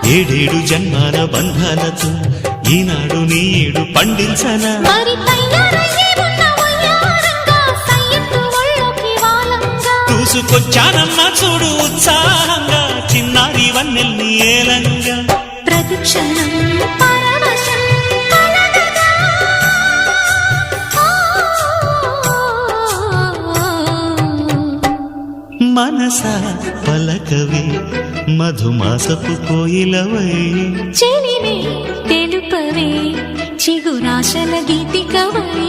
ఏడేడు జన్మాల బంధాలతో ఈనాడు నీడు పండించనా చూసుకొచ్చానమ్మా చూడు ఉత్సాహంగా చిన్నారి వన్నెల్ని ఏలంగా ప్రతిక్షణం మనసా పలకవే మధుమాసపు కోయిలవై చెలిమే తెలుపవే చిగురాశల గీతికవై